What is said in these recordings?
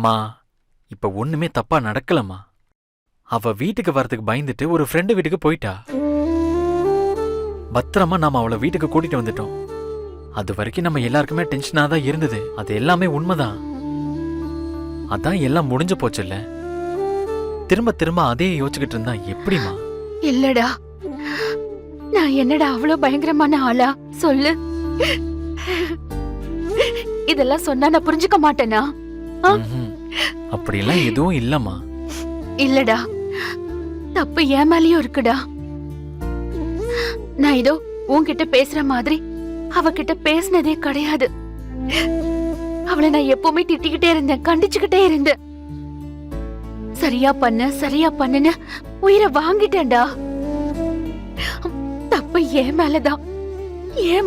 அம்மா, இப்ப ஒண்ணுமே தப்பா நடக்கலம்மா. அவ வீட்டுக்கு வரதுக்கு பயந்துட்டு ஒரு ஃப்ரெண்டு வீட்டுக்கு போயிட்டா. பத்திரமா நாம அவளை வீட்டுக்கு கூட்டிட்டு வந்துட்டோம். அது வரைக்கும் நம்ம எல்லாருக்குமே டென்ஷனா தான் இருந்தது. அது எல்லாமே உண்மைதான். அதான் எல்லாம் முடிஞ்சு போச்சுல்ல. திரும்ப திரும்ப அதே யோசிச்சுக்கிட்டு இருந்தா எப்படிமா? இல்லடா, நான் என்னடா அவ்வளவு பயங்கரமான ஆளா சொல்லு? இதெல்லாம் சொன்னா நான் புரிஞ்சுக்க மாட்டேனா? அப்படிலாம் எதுவும் இல்லம்மா. இல்லடா, தப்பு என் மேலயும் இருக்குடா. நான் ஏதோ உன்கிட்ட பேசுற மாதிரி அவகிட்ட பேசினதே கிடையாது. அவளை நான் எப்பவுமே திட்டிக்கிட்டே இருந்தேன், கண்டிச்சுக்கிட்டே இருந்தேன். சரியா பண்ணுன்னு உயிரை வாங்கிட்டேன்டா. தப்பு என்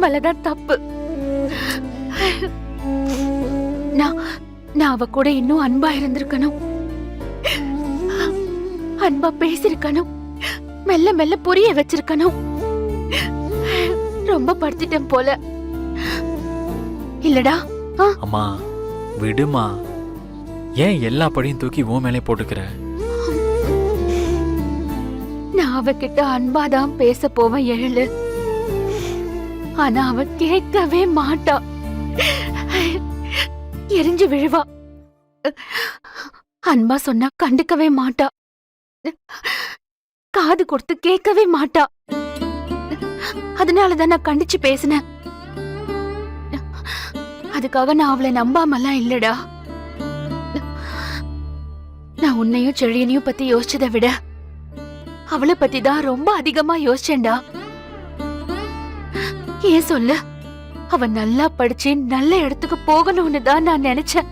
மேலதான் தப்பு. நான் அவ கூட இன்னும் அன்பா இருந்திருக்கணும், அன்பா பேசிருக்கணும், மெல்ல மெல்ல புரிய வச்சிருக்கணும். ரொம்ப படுத்திட்டேன் போல. இல்லடா? அம்மா விடுமா. ஏன் எல்லா படியும் தூக்கி ஓ மேலே போட்டுக்கிற? நான் அவகிட்ட அன்பாதான் பேச போவேன் எழிலு. ஆனா அவ கேட்கவே மாட்டா, எரிஞ்சு விழுவா. அன்பா சொன்னா கண்டுக்கவே மாட்டா, காது கொடுத்து கேட்கவே மாட்டா. அதனாலதான் நான் கண்டிச்சு பேசினேன். அதுக்காக நான் அவளை நம்பாமலாம் இல்லடா. நான் உன்னையும் செழியனையும் பத்தி யோசிச்சதை விட அவளை பத்தி தான் ரொம்ப அதிகமா யோசிச்சேன்டா. ஏன் சொல்லு? அவ நல்லா படிச்சு நல்ல இடத்துக்கு போகணும்னு தான் நான் நினைச்சேன்.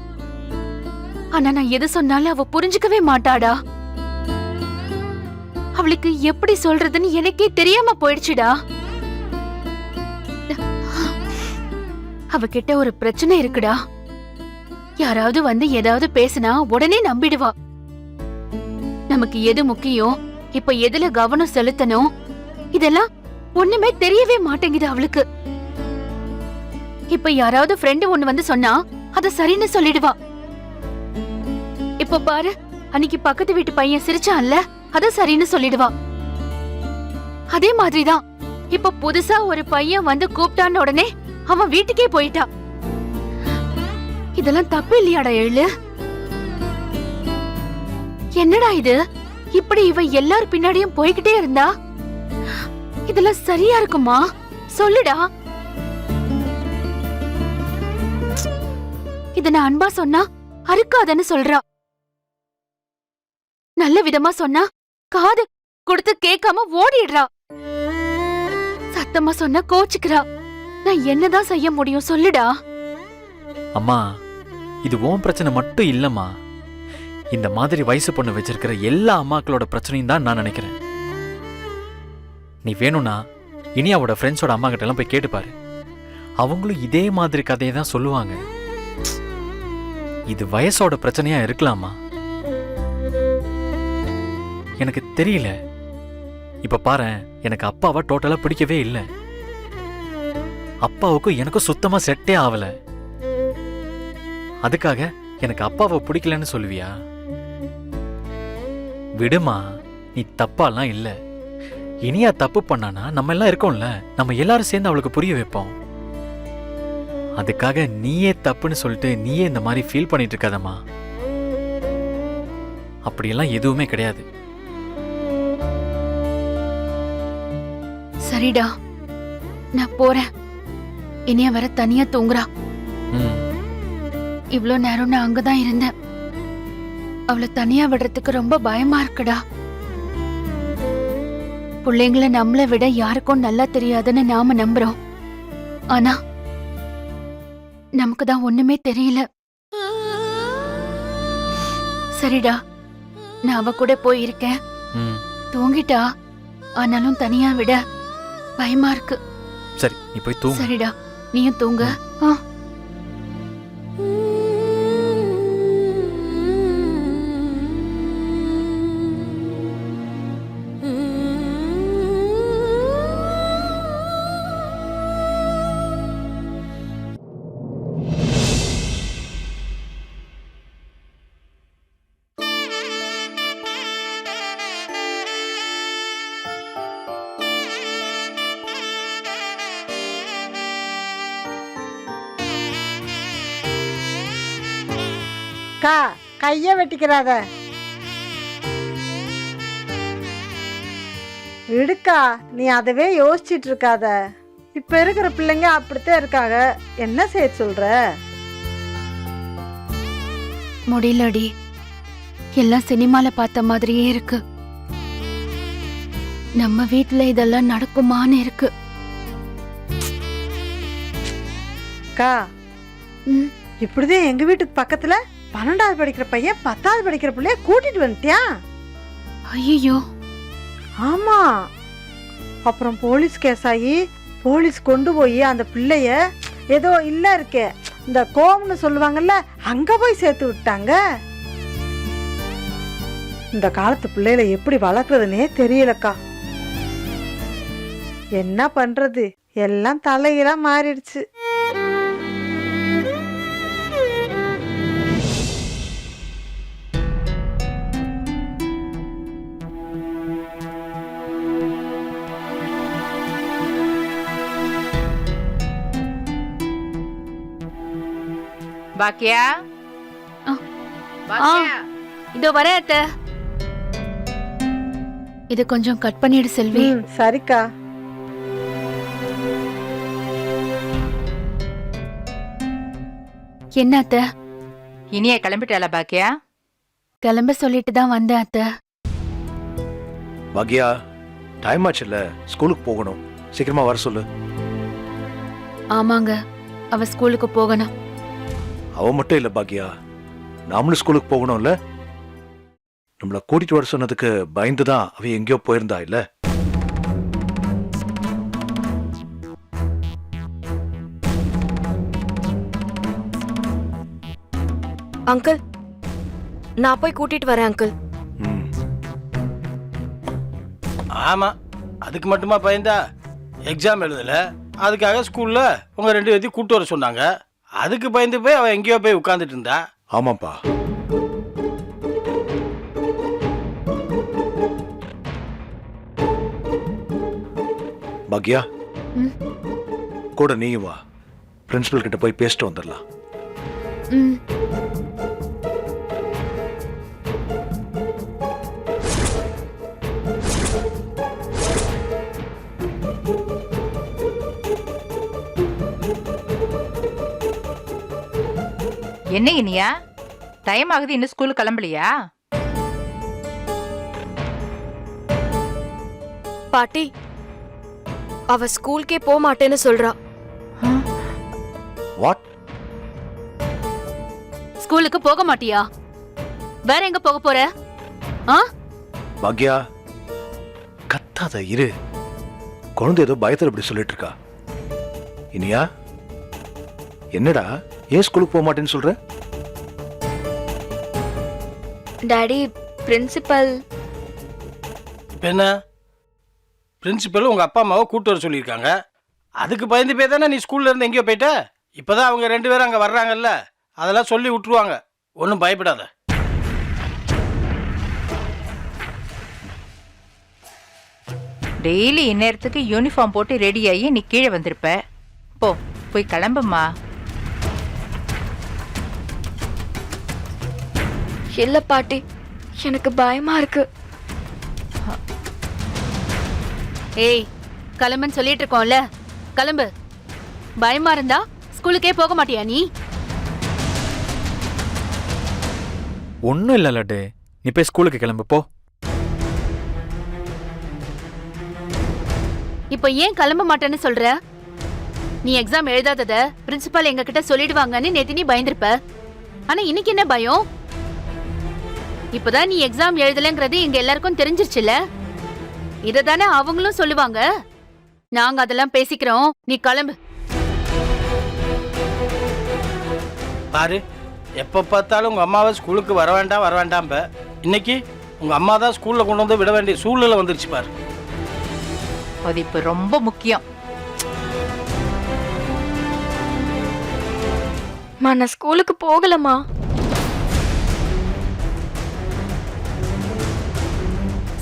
ஆனா நான் எது சொன்னாலும் அவ புரிஞ்சுக்கவே மாட்டாடா. அவளுக்கு எப்படி சொல்றதுன்னு எனக்கே தெரியாம போயிடுச்சுடா. அவகிட்ட ஒரு பிரச்சனை இருக்குடா. யாராவது வந்து ஏதாவது பேசினா உடனே நம்பிடுவா. நமக்கு எது முக்கியம், இப்ப எதுல கவனம் செலுத்தணும், இதெல்லாம் ஒண்ணுமே தெரியவே மாட்டேங்குது அவளுக்கு. இப்ப யாராவது ஃப்ரெண்டு ஒண்ணு வந்து சொன்னா அத சரின்னு சொல்லிடுவா. இப்ப பாரு, அன்னைக்கு பக்கத்து வீட்டு பையன் சிரிச்சான்ல, அத சரின்னு சொல்லிடுவா. அதே மாதிரிதான் இப்ப புதுசா ஒரு பையன் வந்து கூப்பிட்டான்னு உடனே அவன் வீட்டுக்கே போயிட்டா. இதெல்லாம் தப்பு இல்லையாடா எழிலு? என்னடா இது? இப்படி இவ எல்லார் பின்னாடியும் போய்கிட்டே இருந்தா இதெல்லாம் சரியா இருக்குமா? சொல்லுடா. இத நான் அன்பா சொன்னா அறுக்காதன்னு சொல்றா. நல்ல விதமா சொன்னா காது கொடுத்து கேட்காம ஓடிடுறா. சத்தமா சொன்னா கோச்சுக்கிறா. நான் என்னதான் செய்ய முடியும் சொல்லுடா. அம்மா, இது உன் பிரச்சனை மட்டும் இல்லம்மா. இந்த மாதிரி வயசு பொண்ணு வச்சிருக்கிற எல்லா அம்மாக்களோட பிரச்சனையும் தான் நான் நினைக்கிறேன். நீ வேணும்னா இனியாவோட ஃப்ரெண்ட்ஸோட அம்மா கிட்ட எல்லாம் போய் கேட்டுப்பாரு. அவங்களும் இதே மாதிரி கதையை தான் சொல்லுவாங்க. இது வயசோட பிரச்சனையா இருக்கலாமா? எனக்கு தெரியல. இப்ப பாரு, எனக்கு அப்பாவை டோட்டலா பிடிக்கவே இல்லை. அப்பாவுக்கும் எனக்கும் சுத்தமா செட்டே ஆகல. அதுக்காக எனக்கு அப்பாவை பிடிக்கலன்னு சொல்லுவியா? விடுமா, நீ தப்பாலாம் இல்ல. இனியா தப்பு பண்ணானா நம்ம எல்லாம் இருக்கோம்ல, நம்ம எல்லாரும் சேர்ந்து அவளுக்கு புரிய வைப்போம். அதுக்காக நீயே தப்புன்னு சொல்லிட்டு நீயே இந்த மாதிரி ஃபீல் பண்ணிட்டு இருக்காதம்மா. அப்படியெல்லாம் எதுவுமே கிடையாது. சரிடா, நான் போறேன். இனியா வர தனியா தூங்குறா. இவ்ளோ நேரம் நான் அங்கதான் இருந்தேன். அவளை தனியா விடுறதுக்கு ரொம்ப பயமா இருக்குடா. பிள்ளைங்களை நம்மளை விட யாருக்கும் நல்லா தெரியாதுன்னு நாம நம்புறோம். ஆனா நமக்கு தான் ஒண்ணுமே தெரியல. சரிடா, நான் அவ கூட போயிருக்கேன். தூங்கிட்டா. ஆனாலும் தனியா விட பயமா இருக்கு. சரி, நீ போய் தூங்கு. சரிடா, நீயும் தூங்க. அக்கா கைய வெட்டிக்கிறாத. விடுக்கா, நீ அதவே யோசிச்சிட்டு இருக்காத. இப்ப இருக்கிற பிள்ளைங்க அப்படித்தான் இருக்காங்க. என்ன செய்ய சொல்ற? முடியலடி, எல்லாம் சினிமால பார்த்த மாதிரியே இருக்கு. நம்ம வீட்ல இதெல்லாம் நடக்குமான்னு இருக்கு. அக்கா, ம், இப்படிதான் எங்க வீட்டுக்கு பக்கத்துல 12வது படிக்கிற பையன் 10வது படிக்கிற பிள்ளைய கூட்டிட்டு வந்துட்டியா? ஐயோ, ஆமா. அப்புறம் போலீஸ் கேஸ் ஆகி போலீஸ் கொண்டு போய் அந்த பிள்ளைய ஏதோ இல்ல இருக்கே இந்த கோம்னு சொல்லுவாங்கல்ல, அங்க போய் சேர்த்து விட்டாங்க. இந்த காலத்து பிள்ளைகளை எப்படி வளர்க்கறதுனே தெரியலக்கா. என்ன பண்றது, எல்லாம் தலைகீழா மாறிடுச்சு. பாக்கியா ஆ. பாக்கியா இதோ வரேன் அத்தை. இது கொஞ்சம் கட் பண்ணிடு செல்வி. சரிக்கா. என்ன அத்தை? இனிய கிளம்பிட்டாளா பாக்கியா? கிளம்ப சொல்லிட்டு தான் வந்தேன் அத்தை. பாக்யா, டைம் ஆச்சுல்ல, ஸ்கூலுக்கு போகணும். சீக்கிரமா வர சொல்லு. ஆமாங்க, அவ ஸ்கூலுக்கு போகணும். அவ மட்டும் இல்ல பாக்யா, நாமளும் ஸ்கூலுக்கு போகணும்ல. நம்மள கூட்டிட்டு வர சொன்னதுக்கு பயந்துதான் அவ எங்கேயோ போயிருந்தா இல்ல. அங்கிள், நான் போய் கூட்டிட்டு வரேன் அங்கிள். ம். ஆமா, அதுக்கு மட்டுமா பயந்தா? எக்ஸாம் எழுதல, அதுக்காக ஸ்கூல்ல உங்க 2 பேர்த்தையும் கூட்டு வர சொன்னாங்க. அதுக்கு பயந்து போய் அவன் எங்கேயோ போய் உட்கார்ந்துட்டு இருந்தா. ஆமாப்பா. பாக்யா, ம். கூட நீயும் வா. பிரின்சிபல் கிட்ட போய் பேசிட்டு வந்துடலாம். ம். என்ன இனியா, டைம் ஆகுது, இன்னும் ஸ்கூலுக்கு கிளம்பலையா? பாட்டி, அவ ஸ்கூலுக்கே போக மாட்டேன்னு சொல்றா. வாட்? ஸ்கூலுக்கு போக மாட்டியா? வேற எங்க போக போற? ஆ? பாக்யா, கத்தாத இரு. குழந்தை ஏதோ பயத்துல இப்படி சொல்லிட்டு இருக்கா. இனியா, என்னடா, ஏன் ஸ்கூலுக்கு போக மாட்டேன்னு சொல்ற? Daddy, principal. இப்ப என்ன, பிரின்சிபல் உங்க அப்பா அம்மாவை கூட்டு வர சொல்லியிருக்காங்க. அதுக்கு பயந்து போய் தானே நீ ஸ்கூல்ல இருந்து எங்கேயோ போயிட்ட. இப்பதான் அவங்க 2 பேரும் அங்க வர்றாங்கல்ல, அதெல்லாம் சொல்லி விட்டுருவாங்க. ஒன்றும் பயப்படாத. டெய்லி இந்நேரத்துக்கு யூனிஃபார்ம் போட்டு ரெடி ஆகி நீ கீழே வந்திருப்ப. போய் கிளம்புமா. இல்ல பாட்டி, எனக்கு பயமா இருக்கு. ஏய், கிளம்புன்னு சொல்லிட்டு இருக்கோம்ல, கிளம்பு. பயமா இருந்தா ஸ்கூலுக்கே போக மாட்டியா நீ? ஒன்றும் இல்லை லட்டு, நீ போய் ஸ்கூலுக்கு கிளம்பு போ. இப்ப ஏன் கிளம்ப மாட்டேன்னு சொல்ற? நீ எக்ஸாம் எழுதாதத பிரின்சிபால் எங்க கிட்ட சொல்லிடுவாங்கன்னு நேத்து நீ பயந்திருப்ப. ஆனா இன்னைக்கு என்ன பயம்? இப்பதான் நீ எக்ஸாம் எழுதலங்கிறது எங்க எல்லாருக்கும் தெரிஞ்சிருச்சுல. இததானே அவங்களும் சொல்லுவாங்க. நாங்க அதெல்லாம் பேசிக்கிறோம், நீ கிளம்பு. பாரு, எப்ப பார்த்தாலும் உங்க அம்மாவை ஸ்கூலுக்கு வர வேண்டாம். இன்னைக்கு உங்க அம்மா தான் ஸ்கூல்ல கொண்டு வந்து விட வேண்டிய சூழ்நிலை வந்துருச்சு பாரு. அது இப்ப ரொம்ப முக்கியம். நான் ஸ்கூலுக்கு போகலமா.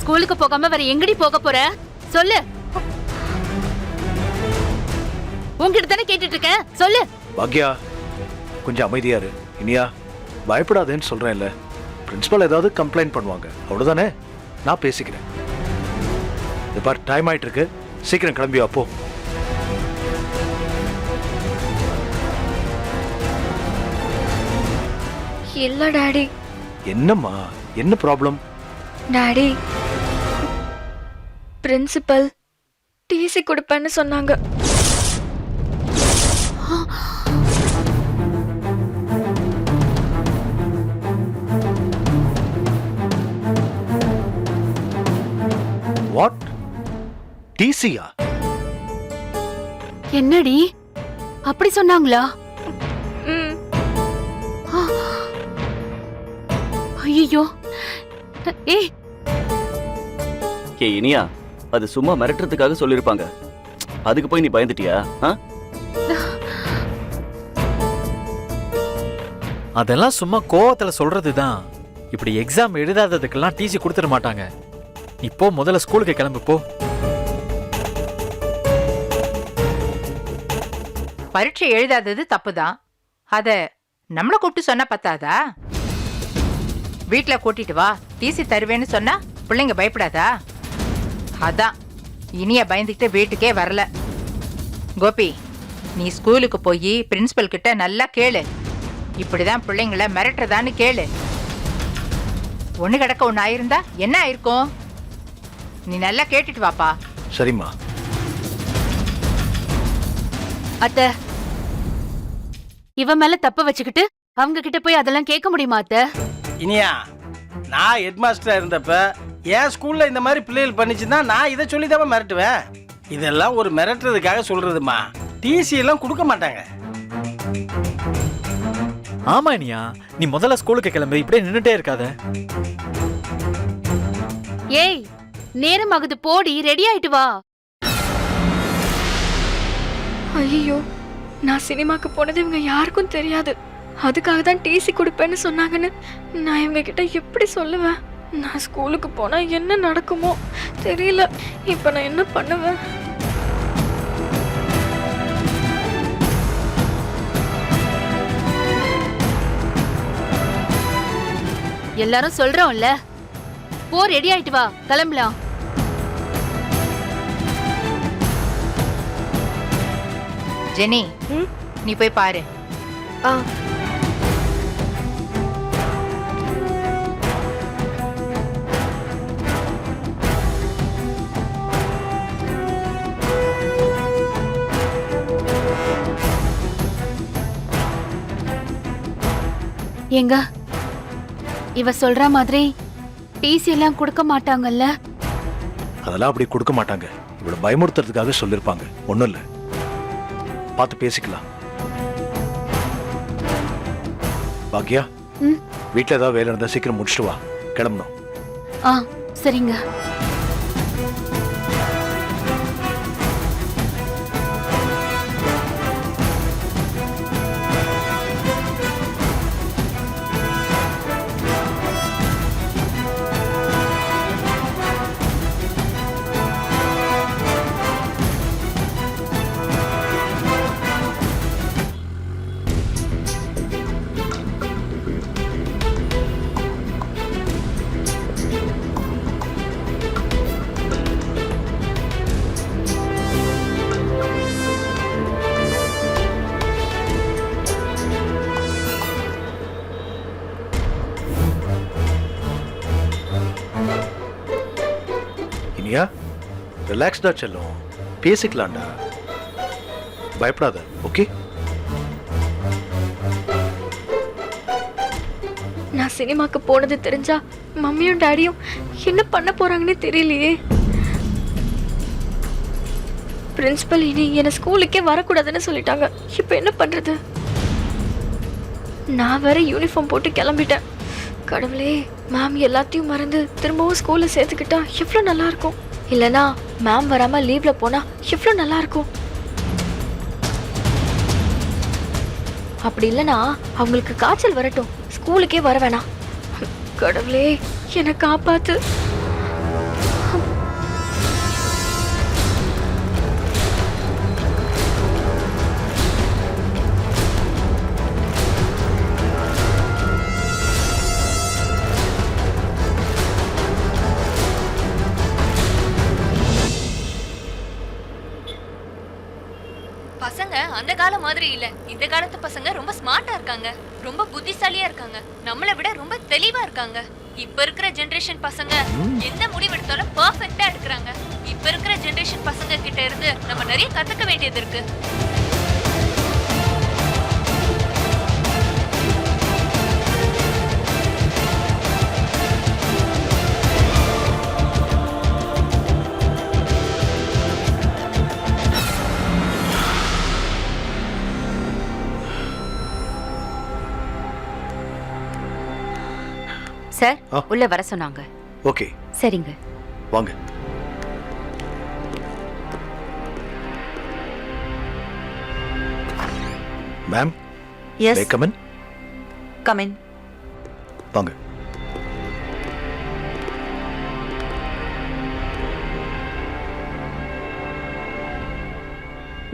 ஸ்கூலுக்கு போகாம வேற எங்கடி போக போற? சொல்லு. உன்கிட்ட தானே கேட்டுட்டு இருக்கேன், சொல்லு. பாக்யா, கொஞ்சம் அமைதியா இரு. இனியா, பயப்படாதேன்னு சொல்றேன்ல. பிரின்சிபல் ஏதாவது கம்ப்ளைண்ட் பண்ணுவாங்க, அவ்வளவுதானே. நான் பேசிக்கிறேன். இது பார், டைம் ஆயிட்டு இருக்கு, சீக்கிரம் கிளம்பி அப்போ. இல்ல டாடி. என்னம்மா, என்ன ப்ராப்ளம்? டாடி, பிரின்சிபல் டிசி கொடுப்பேன்னு சொன்னாங்க. வாட்? டிசியா? என்னடி அப்படி சொன்னாங்களா? ம். ஐயோ, ஏய் இனியா, அது சும்மா மிரட்டுறதுக்காக சொல்லிருப்பாங்க. அதுக்கு போய் நீ பயந்துட்டியா? அதெல்லாம் சும்மா கோவத்துல சொல்றதுதான். இப்படி எக்ஸாம் எழுதாததுக்கெல்லாம் டிசி கொடுத்துட மாட்டாங்க. இப்போ முதல்ல ஸ்கூலுக்கு கிளம்பு போ. பரீட்சை எழுதாதது தப்புதான். அத நம்மள கூப்பிட்டு சொன்னா பத்தாதா? வீட்ல கூட்டிட்டு வா, டிசி தருவேன்னு சொன்னா பிள்ளைங்க பயப்படாதா? அதான் இனிய பயந்துக்கிட்டு வீட்டுக்கே வரல. கோபி, நீ ஸ்கூலுக்கு போய் பிரின்சிபல் கிட்ட நல்லா கேளு. இப்படிதான் பிள்ளைங்கள மிரட்டுறதான்னு கேளு. ஒண்ணு கிடக்க ஒண்ணு ஆயிருந்தா என்ன ஆயிருக்கும்? நீ நல்லா கேட்டுட்டு வாப்பா. சரிம்மா. அத்தை, இவ மேல தப்ப வச்சுக்கிட்டு அவங்க கிட்ட போய் அதெல்லாம் கேட்க முடியுமா அத்தை? இனியா, நான் ஹெட் மாஸ்டரா இருந்தப்ப என் ஸ்கூல்ல இந்த மாதிரி பிள்ளைகள் பண்ணிச்சுன்னா நான் இதை சொல்லிதான் மிரட்டுவேன். இதெல்லாம் ஒரு மிரட்டுறதுக்காக சொல்றதுமா. டிசி எல்லாம் கொடுக்க மாட்டாங்க. ஆமா இனியா, நீ முதல்ல ஸ்கூலுக்கு கிளம்பு, இப்படியே நின்னுட்டே இருக்காத. ஏய், நேரம் ஆகுது, போடி, ரெடி ஆயிட்டு வா. ஐயோ, நான் சினிமாக்கு போனது இவங்க யாருக்கும் தெரியாது. அதுக்காக தான் டிசி கொடுப்பேன்னு சொன்னாங்கன்னு நான் இவங்க கிட்ட எப்படி சொல்லுவேன்? நான் ஸ்கூலுக்கு போனா என்ன நடக்குமோ தெரியல. இப்ப நான் என்ன பண்ணுவேன்? எல்லாரும் சொல்றோம்ல, போ, ரெடி ஆயிட்டு வா, கிளம்பலாம். ஜெனி, நீ போய் பாரு. ஆ. எங்க இவ சொல்ற மாதிரி டிசி எல்லாம் கொடுக்க மாட்டாங்கல்ல? அதெல்லாம் அப்படி கொடுக்க மாட்டாங்க. இவ்வளவு பயமுறுத்துறதுக்காக சொல்லிருப்பாங்க, ஒண்ணும் இல்ல. பார்த்து பேசிக்கலாம். பாக்யா, வீட்டுல ஏதாவது வேலை இருந்தா சீக்கிரம் முடிச்சுட்டு வா, கிளம்பணும். ஆ, சரிங்க. இனியா, ரிலாக்ஸ்டா செல்லும், பேசிக்கலாம்டா, பயப்படாத. ஓகே? நான் சினிமாக்கு போனது தெரிஞ்சா மம்மியும் டாடியும் என்ன பண்ண போறாங்கன்னு தெரியலையே. பிரின்சிபல் இனி என்ன ஸ்கூலுக்கே வரக்கூடாதுன்னு சொல்லிட்டாங்க. இப்ப என்ன பண்றது? நான் வேற யூனிஃபார்ம் போட்டு கிளம்பிட்டேன். கடவுளே, மேம் எல்லாத்தையும் மறந்து திரும்பவும் ஸ்கூல்ல சேர்த்துக்கிட்டா எவ்வளவு நல்லா இருக்கும். இல்லனா மேம் வராம லீவ்ல போனா எவ்வளவு நல்லா இருக்கும். அப்படி இல்லனா அவங்களுக்கு காய்ச்சல் வரட்டும், ஸ்கூலுக்கே வர வேணாம். கடவுளே, என்னை காப்பாத்து. இப்பதாங்க அந்த காலம் மாதிரி இல்ல. இந்த காலத்து பசங்க ரொம்ப ஸ்மார்ட்டா இருக்காங்க, ரொம்ப புத்திசாலியா இருக்காங்க, நம்மளை விட ரொம்ப தெளிவா இருக்காங்க. இப்ப இருக்கிற ஜெனரேஷன் பசங்க எந்த முடிவு எடுத்தாலும் பெர்ஃபெக்ட்டா எடுக்கறாங்க. இப்ப இருக்கிற ஜெனரேஷன் பசங்க கிட்ட இருந்து நம்ம நிறைய கத்துக்க வேண்டியது இருக்கு. சார் ஆ. உள்ள வர சொன்னாங்க. ஓகே சரிங்க. வாங்க. Ma'am, yes come in. Come in. வாங்க.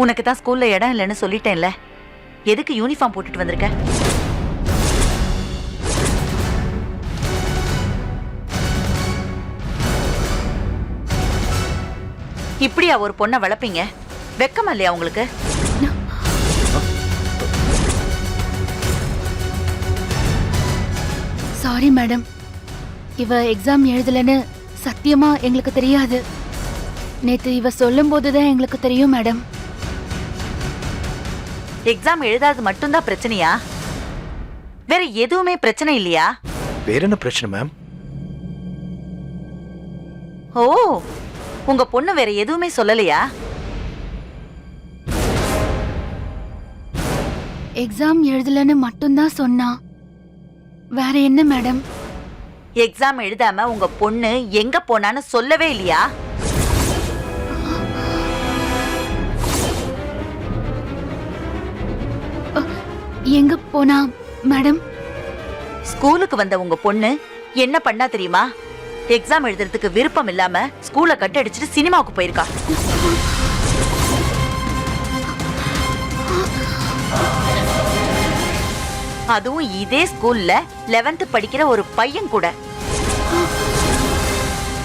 உனக்கு தான் ஸ்கூல்ல இடம் இல்லைன்னு சொல்லிட்டேன்ல, எதுக்கு யூனிஃபார்ம் போட்டுட்டு வந்திருக்க? இப்படியா ஒரு பொண்ணை வளர்ப்பீங்க? வெக்கமா இல்லையா உங்களுக்கு? சாரி மேடம், இவ எக்ஸாம் எழுதலன்னு சத்தியமா எங்களுக்கு தெரியாது. நேத்து இவ சொல்லும் போதுதான் எங்களுக்கு தெரியும் மேடம். எக்ஸாம் எழுதாது மட்டும்தான் பிரச்சனையா? வேற எதுவுமே பிரச்சனை இல்லையா? வேற என்ன பிரச்சனை மேம்? ஓ, உங்க பொண்ணு வேற எதுவுமே சொல்லலையா? எக்ஸாம் எழுதலன்னு மட்டும்தான் சொன்னா. வேற என்ன மேடம்? எக்ஸாம் எழுதாம உங்க பொண்ணு எங்க போனான்னு சொல்லவே இல்லையா? எங்க போனா மேடம்? ஸ்கூலுக்கு வந்த உங்க பொண்ணு என்ன பண்ணா தெரியுமா? எக்ஸாம் எழுதுறதுக்கு விருப்பம் இல்லாம ஸ்கூலை கட் அடிச்சிட்டு சினிமாவுக்கு போயிருக்கா. அதுவும் இதே ஸ்கூல்ல 11th படிக்கிற ஒரு பையன் கூட.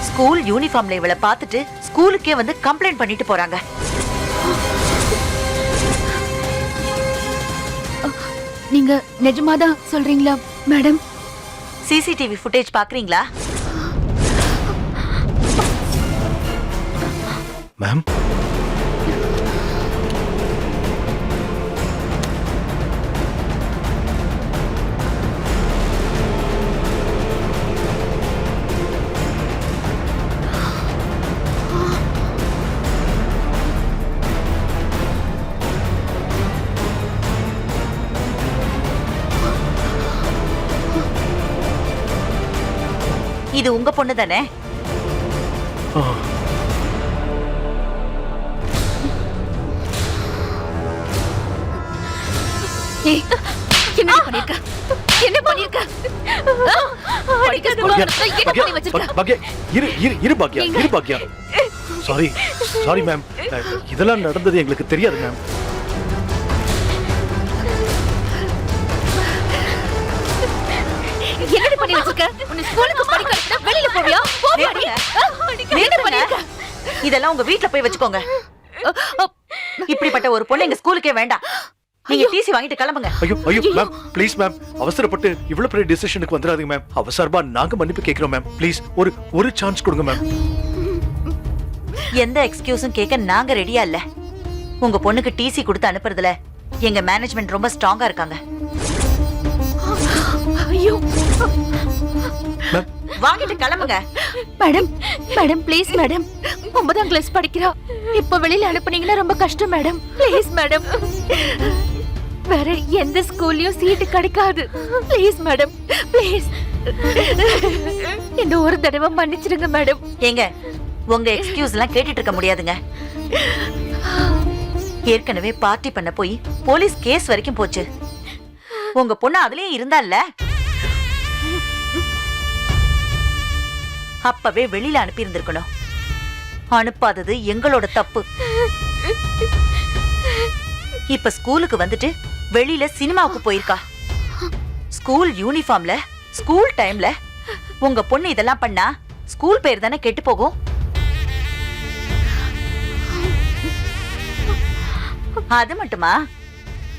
ஸ்கூல் யூனிஃபார்ம்ல இவளை பார்த்துட்டு ஸ்கூலுக்கே வந்து கம்ப்ளைண்ட் பண்ணிட்டு போறாங்க. நீங்க நிஜமாதான் சொல்றீங்களா மேடம்? சிசிடிவி ஃபுட்டேஜ் பாக்குறீங்களா? மேம், இது உங்க பொண்ணு தானே? ஏய், என்ன பண்ணிருக்க? என்ன பண்ணிருக்க? படிக்க ஸ்கூல்ல என்ன பண்ணி வச்சிருக்க? பாக்யா, இரு பாக்யா, இரு பாக்யா. சாரி மேம், இதெல்லாம் நடந்தது எங்களுக்கு தெரியாது மேம். என்னடி பண்ணி வச்சிருக்க? உன்னை ஸ்கூலுக்கு படிக்க அனுப்பினா வெளியில போவியா? போவாடி. என்ன பண்ணிருக்க? இதெல்லாம் உங்க வீட்ல போய் வச்சுக்கோங்க. இப்படிப்பட்ட ஒரு பொண்ணு எங்க ஸ்கூலுக்கே வேண்டாம். நீங்க டிசி வாங்கிட்டு கிளம்புங்க. ஐயோ மேம், ப்ளீஸ் மேம், அவசரப்பட்டு இவ்வளவு பெரிய டிசிஷனுக்கு வந்துடாதீங்க மேம். அவசரமா நாங்க மன்னிப்பு கேக்குறோம் மேம். ப்ளீஸ் ஒரு சான்ஸ் கொடுங்க மேம். எந்த எக்ஸ்கியூஸும் கேட்க நாங்க ரெடியா இல்ல. உங்க பொண்ணுக்கு டிசி கொடுத்து அனுப்புறதுல எங்க மேனேஜ்மெண்ட் ரொம்ப ஸ்ட்ராங்கா இருக்காங்க. ஐயோ, வாங்கிட்டு கிளம்புங்க. மேடம் மேடம் ப்ளீஸ் மேடம், 9ஆம் கிளாஸ் படிக்கிறா. இப்ப வெளியில அனுப்புனீங்கன்னா ரொம்ப கஷ்டம் மேடம். ப்ளீஸ் மேடம், வேற எந்த ஸ்கூல்லயும் சீட்டு கிடைக்காது. Please madam, please. இந்த ஒரு தடவை மன்னிச்சிடுங்க மேடம். ஏங்க, உங்க எக்ஸ்கியூஸ் எல்லாம் கேட்டுட்டு இருக்க முடியாதுங்க. ஏற்கனவே பார்ட்டி பண்ண போய் போலீஸ் கேஸ் வரைக்கும் போச்சு. உங்க பொண்ணு அதுலயே இருந்தால அப்பவே வெளியில அனுப்பி இருந்திருக்கணும். அனுப்பாதது எங்களோட தப்பு. இப்ப ஸ்கூலுக்கு வந்துட்டு வெளியில சினிமாவுக்கு போயிருக்கா. ஸ்கூல் யூனிஃபார்ம்ல ஸ்கூல் டைம்ல உங்க பொண்ணு இதெல்லாம் பண்ணா ஸ்கூல் பேர் தானே கெட்டு போகும். அது மட்டுமா,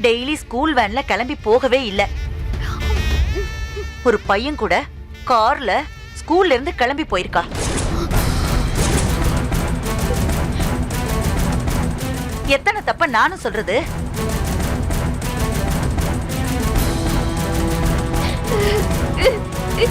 டெய்லி ஸ்கூல் வேன்ல கிளம்பி போகவே இல்ல. ஒரு பையன் கூட கார்ல ஸ்கூல்ல இருந்து கிளம்பி போயிருக்கா. எத்தனை தப்ப நானும் சொல்றது? அ, அ,